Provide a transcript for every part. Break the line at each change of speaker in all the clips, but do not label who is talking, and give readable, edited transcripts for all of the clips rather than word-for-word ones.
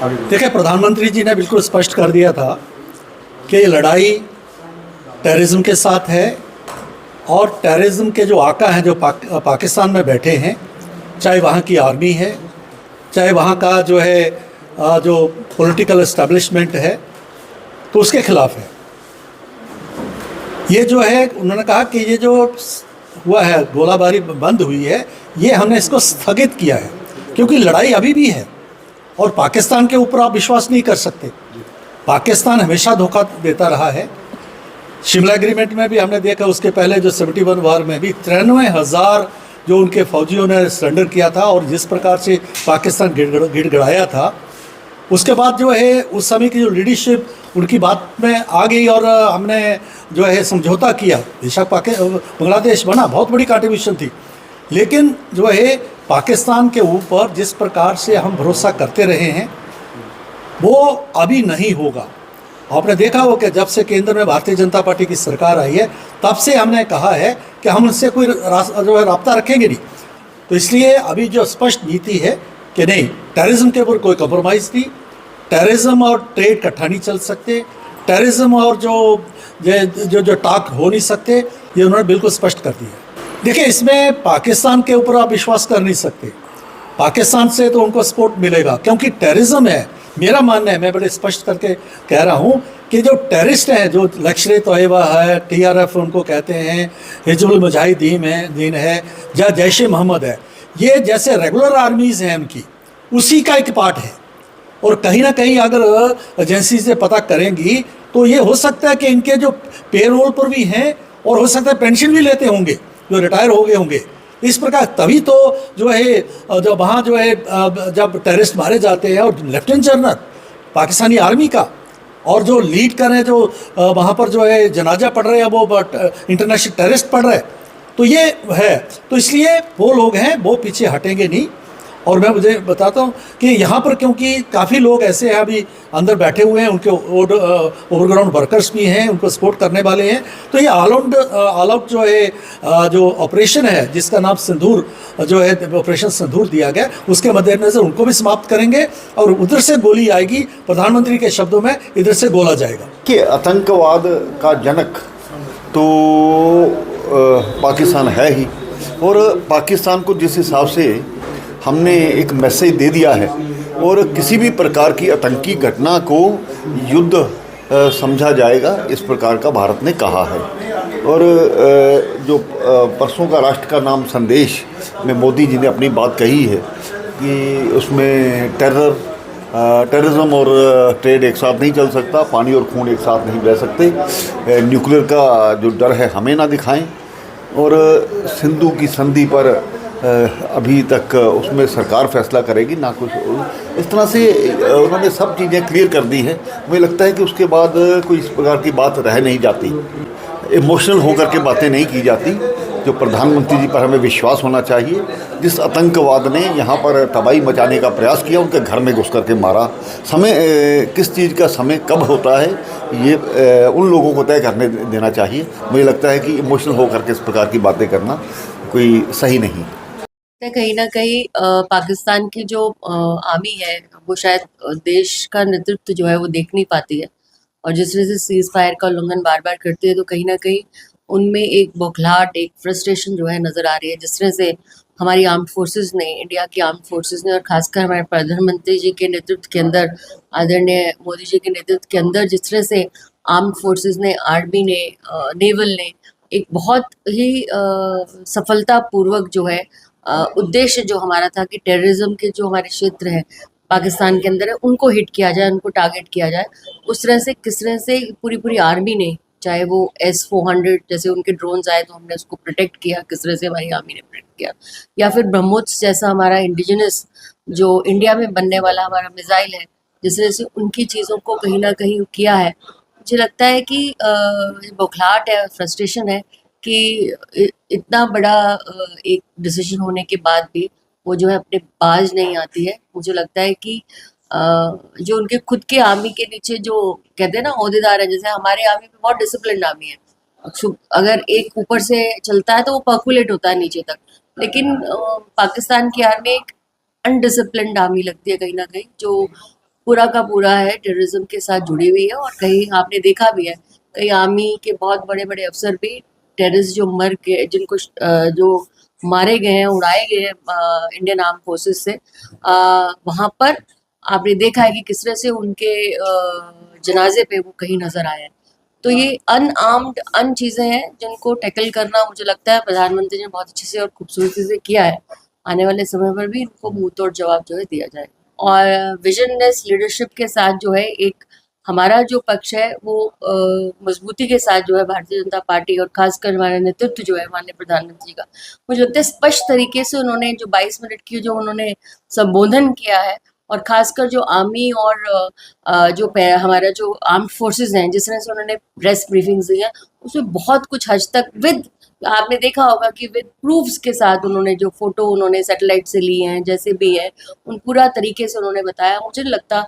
देखिए, प्रधानमंत्री जी ने बिल्कुल स्पष्ट कर दिया था कि ये लड़ाई टेररिज्म के साथ है और टेररिज्म के जो आका हैं जो पाकिस्तान में बैठे हैं, चाहे वहाँ की आर्मी है, चाहे वहाँ का जो है जो पॉलिटिकल एस्टेब्लिशमेंट है, तो उसके खिलाफ है। ये जो है, उन्होंने कहा कि ये जो हुआ है, गोलाबारी बंद हुई है, ये हमने इसको स्थगित किया है क्योंकि लड़ाई अभी भी है और पाकिस्तान के ऊपर आप विश्वास नहीं कर सकते। पाकिस्तान हमेशा धोखा देता रहा है। शिमला एग्रीमेंट में भी हमने देखा, उसके पहले जो 71 वार में भी 93,000 जो उनके फौजियों ने सरेंडर किया था और जिस प्रकार से पाकिस्तान गिड़गिड़ाया था, उसके बाद जो है उस समय की जो लीडरशिप उनकी बात में आ गई और हमने जो है समझौता किया। बेशक बांग्लादेश बना, बहुत बड़ी कंट्रीब्यूशन थी, लेकिन जो है पाकिस्तान के ऊपर जिस प्रकार से हम भरोसा करते रहे हैं वो अभी नहीं होगा। आपने देखा हो कि जब से केंद्र में भारतीय जनता पार्टी की सरकार आई है, तब से हमने कहा है कि हम उससे कोई जो है राब्ता रखेंगे नहीं। तो इसलिए अभी जो स्पष्ट नीति है कि नहीं, टेररिज्म के ऊपर कोई कॉम्प्रोमाइज़ नहीं, टेररिज्म और ट्रेड इकट्ठा नहीं चल सकते, टेररिज्म और जो टाक हो नहीं सकते, ये उन्होंने बिल्कुल स्पष्ट कर दिया। देखिए, इसमें पाकिस्तान के ऊपर आप विश्वास कर नहीं सकते। पाकिस्तान से तो उनको सपोर्ट मिलेगा क्योंकि टेररिज्म है। मेरा मानना है, मैं बड़े स्पष्ट करके कह रहा हूँ कि जो टेररिस्ट हैं, जो लश्कर तोयबा है, TRF उनको कहते हैं, हिजबुल मुजाहिदीन है या जैश ए मोहम्मद है, ये जैसे रेगुलर आर्मीज़ हैं उनकी, उसी का एक पार्ट है। और कहीं ना कहीं अगर एजेंसी से पता करेंगी तो ये हो सकता है कि इनके जो पेरोल पर भी हैं और हो सकता है पेंशन भी लेते होंगे, जो रिटायर हो गए होंगे। इस प्रकार तभी तो जो है जब वहाँ जो है जब टेररिस्ट मारे जाते हैं और लेफ्टिनेंट जनरल पाकिस्तानी आर्मी का और जो लीड कर रहे हैं, जो वहाँ पर जो है जनाजा पढ़ रहे हैं, वो इंटरनेशनल टेररिस्ट पढ़ रहे हैं, तो ये है। तो इसलिए वो लोग हैं, वो पीछे हटेंगे नहीं। और मैं मुझे बताता हूँ कि यहाँ पर क्योंकि काफ़ी लोग ऐसे हैं अभी अंदर बैठे हुए हैं, उनके ओवरग्राउंड वर्कर्स भी हैं, उनको सपोर्ट करने वाले हैं। तो ये ऑल आउट जो है जो ऑपरेशन है, जिसका नाम सिंदूर जो है ऑपरेशन सिंदूर दिया गया, उसके मद्देनज़र उनको भी समाप्त करेंगे और उधर से गोली आएगी। प्रधानमंत्री के शब्दों में, इधर से गोला जाएगा।
कि आतंकवाद का जनक तो पाकिस्तान है ही, और पाकिस्तान को जिस हिसाब से हमने एक मैसेज दे दिया है और किसी भी प्रकार की आतंकी घटना को युद्ध समझा जाएगा, इस प्रकार का भारत ने कहा है। और जो परसों का राष्ट्र का नाम संदेश में मोदी जी ने अपनी बात कही है कि उसमें टेररिज्म और ट्रेड एक साथ नहीं चल सकता, पानी और खून एक साथ नहीं बह सकते, न्यूक्लियर का जो डर है हमें ना दिखाएं, और सिंधु की संधि पर अभी तक उसमें सरकार फैसला करेगी, ना कुछ इस तरह से उन्होंने सब चीज़ें क्लियर कर दी हैं। मुझे लगता है कि उसके बाद कोई इस प्रकार की बात रह नहीं जाती, इमोशनल होकर के बातें नहीं की जाती। जो प्रधानमंत्री जी पर हमें विश्वास होना चाहिए, जिस आतंकवाद ने यहाँ पर तबाही मचाने का प्रयास किया, उनके घर में घुस करके मारा, समय किस चीज़ का समय कब होता है, ये उन लोगों को तय करने देना चाहिए। मुझे लगता है कि इमोशनल होकर के इस प्रकार की बातें करना कोई सही नहीं।
कहीं ना कहीं पाकिस्तान की जो आर्मी है वो शायद देश का नेतृत्व जो है वो देख नहीं पाती है, और जिस तरह से सीज फायर का उल्लंघन बार बार करती है, तो कहीं ना कहीं उनमें एक बौखलाहट, एक फ्रस्ट्रेशन जो है नज़र आ रही है। जिस तरह से हमारी आर्म्ड फोर्सेस ने, इंडिया की आर्म्ड फोर्सेस ने, और खासकर हमारे प्रधानमंत्री जी के नेतृत्व के अंदर, आदरणीय मोदी जी के नेतृत्व के अंदर, जिस तरह से आर्म्ड फोर्सेस ने, आर्मी ने, नेवल ने एक बहुत ही सफलतापूर्वक जो है उद्देश्य जो हमारा था कि टेररिज्म के जो हमारे क्षेत्र हैं पाकिस्तान के अंदर है, उनको हिट किया जाए, उनको टारगेट किया जाए, उस तरह से किस तरह से पूरी आर्मी ने, चाहे वो S-400 जैसे उनके ड्रोन्स आए तो हमने उसको प्रोटेक्ट किया, किस तरह से हमारी आर्मी ने प्रोटेक्ट किया, या फिर ब्रह्मोस जैसा हमारा इंडिजिनस जो इंडिया में बनने वाला हमारा मिसाइल है, जिस तरह से उनकी चीज़ों को कहीं ना कहीं किया है। मुझे लगता है कि बौखलाहट है, फ्रस्ट्रेशन है कि इतना बड़ा एक डिसीजन होने के बाद भी वो जो है अपने बाज नहीं आती है। मुझे लगता है कि जो उनके खुद के आर्मी के नीचे जो कहते हैं ना ओहदेदार है, जैसे हमारे आर्मी में बहुत डिसिप्लिन आर्मी है, अगर एक ऊपर से चलता है तो वो पर्कुलेट होता है नीचे तक, लेकिन पाकिस्तान की आर्मी एक अनडिसिप्लिन्ड आर्मी लगती है कहीं ना कहीं, जो पूरा का पूरा है टेररिज्म के साथ जुड़ी हुई है। और कहीं आपने देखा भी है, कई आर्मी के बहुत बड़े बड़े अफसर भी टेररिस्ट जो मर के जिनको जो मारे गए हैं, उड़ाए गए हैं इंडियन आर्म फोर्सेस से, वहाँ पर आपने देखा है कि किस तरह से उनके जनाजे पे वो कहीं नजर आए हैं। तो ये अनआर्म्ड अन चीज़ें हैं जिनको टैकल करना मुझे लगता है प्रधानमंत्री ने बहुत अच्छे से और खूबसूरती से किया है। आने वाले समय पर भी इनको मुंह तोड़ जवाब जो है दिया जाए। और विजनलेस लीडरशिप के साथ जो है एक हमारा जो पक्ष है वो मजबूती के साथ जो है भारतीय जनता पार्टी और खासकर हमारा नेतृत्व जो है माननीय प्रधानमंत्री का, मुझे लगता है स्पष्ट तरीके से उन्होंने जो 22 मिनट की जो उन्होंने संबोधन किया है, और खासकर जो आर्मी और हमारा जो आर्म्ड फोर्सेस हैं जिस तरह से उन्होंने प्रेस ब्रीफिंग्स दी हैं, उसमें बहुत कुछ हद तक विद आपने देखा होगा कि विद प्रूफ्स के साथ उन्होंने जो फोटो उन्होंने सैटेलाइट से लिए हैं जैसे भी है, उन पूरा तरीके से उन्होंने बताया। मुझे नहीं लगता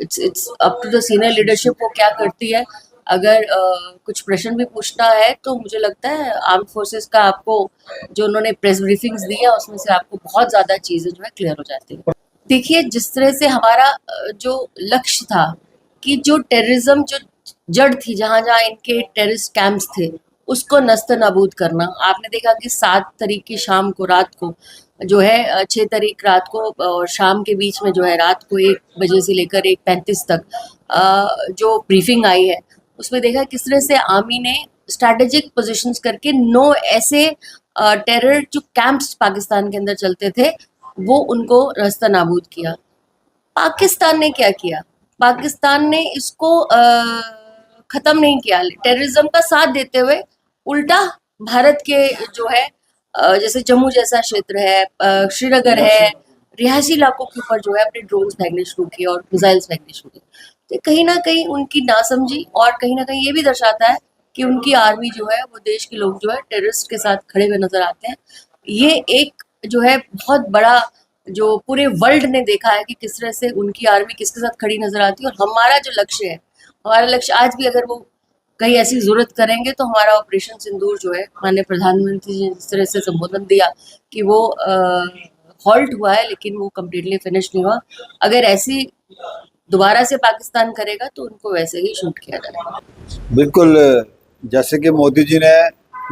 it's up to the senior leadership वो क्या करती है। अगर कुछ प्रश्न भी पूछना है तो मुझे लगता है आर्म्ड फोर्सेस का आपको जो उन्होंने प्रेस ब्रीफिंग्स दी है उसमें से आपको बहुत ज़्यादा चीज़ें जो है क्लियर हो जाती है। देखिए, जिस तरह से हमारा जो लक्ष्य था कि जो टेररिज्म जो जड़ थी, जहाँ-जहाँ इनके टेररिस्ट कैंप्स थे, उसको नस्त-ए-नाबूद करना। आपने देखा कि 7 तारीख की शाम को रात को जो है 6 तारीख रात को और शाम के बीच में जो है रात को 1 बजे से लेकर 1:35 तक जो ब्रीफिंग आई है, उसमें देखा किस तरह से आर्मी ने स्ट्रैटेजिक पोज़ीशंस करके 9 ऐसे टेरर जो कैंप्स पाकिस्तान के अंदर चलते थे, वो उनको रास्ता-नाबूद किया। पाकिस्तान ने क्या किया? पाकिस्तान ने इसको ख़त्म नहीं किया, टेररिज्म का साथ देते हुए उल्टा भारत के जो है जैसे जम्मू जैसा क्षेत्र है, श्रीनगर है, रिहायशी इलाकों के ऊपर जो है अपने ड्रोन्स फेंकने शुरू किए और मिसाइल्स फेंकने शुरू किए। तो कहीं न कहीं उनकी नासमझी और कहीं न कहीं ये भी दर्शाता है कि उनकी आर्मी जो है वो देश के लोग जो है टेररिस्ट के साथ खड़े हुए नज़र आते हैं। ये एक जो है बहुत बड़ा जो पूरे वर्ल्ड ने देखा है कि किस तरह से उनकी आर्मी किसके साथ खड़ी नज़र आती है। और हमारा जो लक्ष्य है, हमारा लक्ष्य आज भी अगर वो कहीं ऐसी ज़रूरत करेंगे तो हमारा ऑपरेशन सिंदूर जो है माननीय प्रधानमंत्री जी ने जिस तरह से संबोधन दिया कि वो हॉल्ट हुआ है लेकिन वो कम्प्लीटली फिनिश नहीं हुआ। अगर ऐसी दोबारा से पाकिस्तान करेगा तो उनको वैसे ही शूट किया जाएगा।
बिल्कुल, जैसे कि मोदी जी ने,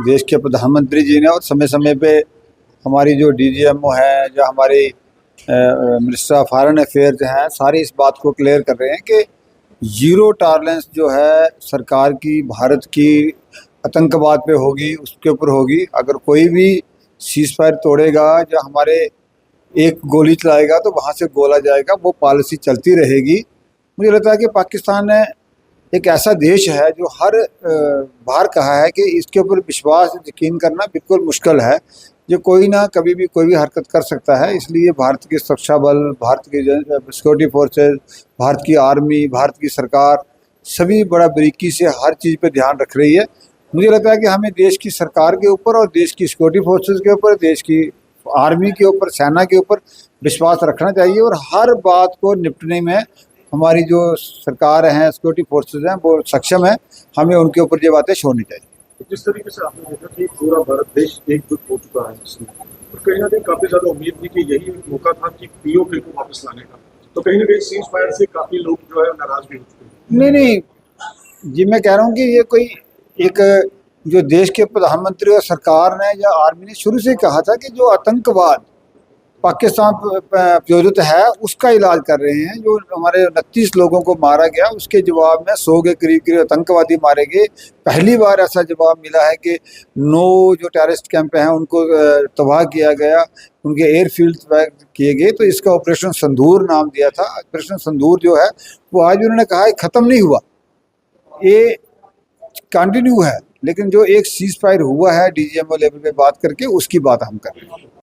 देश के प्रधानमंत्री जी ने और समय समय पे हमारी जो DGMO है, जो हमारी मिनिस्टर ऑफ फॉरेन अफेयर्स हैं, सारी इस बात को क्लियर कर रहे हैं कि ज़ीरो टॉलरेंस जो है सरकार की भारत की आतंकवाद पे होगी, उसके ऊपर होगी। अगर कोई भी सीज़ फायर तोड़ेगा या हमारे एक गोली चलाएगा तो वहाँ से गोला जाएगा, वो पॉलिसी चलती रहेगी। मुझे लगता है कि पाकिस्तान एक ऐसा देश है जो हर बार कहा है कि इसके ऊपर विश्वास यकीन करना बिल्कुल मुश्किल है। ये कोई ना कभी भी कोई भी हरकत कर सकता है। इसलिए भारत के सुरक्षा बल, भारत की सिक्योरिटी फोर्सेस, भारत की आर्मी, भारत की सरकार सभी बड़ा बारीकी से हर चीज़ पे ध्यान रख रही है। मुझे लगता है कि हमें देश की सरकार के ऊपर और देश की सिक्योरिटी फोर्सेस के ऊपर, देश की आर्मी के ऊपर, सेना के ऊपर विश्वास रखना चाहिए। और हर बात को निपटने में हमारी जो सरकार हैं, सिक्योरिटी फोर्सेस हैं, वो सक्षम है। हमें उनके ऊपर ये बातें छोड़नी चाहिए।
जिस तरीके से आपने देखा कि पूरा भारत देश एकजुट हो चुका है इसमें, और कहीं ना कहीं काफी ज्यादा उम्मीद थी कि यही एक मौका था कि POK को वापस लाने का, तो कहीं ना कहीं सीज फायर से काफी लोग जो है नाराज भी हो चुके हैं।
नहीं जी, मैं कह रहा हूँ कि ये कोई एक जो देश के प्रधानमंत्री और सरकार ने या आर्मी ने शुरू से कहा था कि जो आतंकवाद पाकिस्तान प्रायोजित है उसका इलाज कर रहे हैं। जो हमारे 29 लोगों को मारा गया उसके जवाब में 100 के करीब आतंकवादी मारे गए। पहली बार ऐसा जवाब मिला है कि 9 जो टेररिस्ट कैंप हैं उनको तबाह किया गया, उनके एयरफील्ड तबाह किए गए। तो इसका ऑपरेशन संदूर नाम दिया था। ऑपरेशन संदूर जो है वो आज उन्होंने कहा है ख़त्म नहीं हुआ, ये कंटिन्यू है। लेकिन जो एक सीज़ फायर हुआ है DGMO लेवल पे बात करके, उसकी बात हम कर रहे हैं।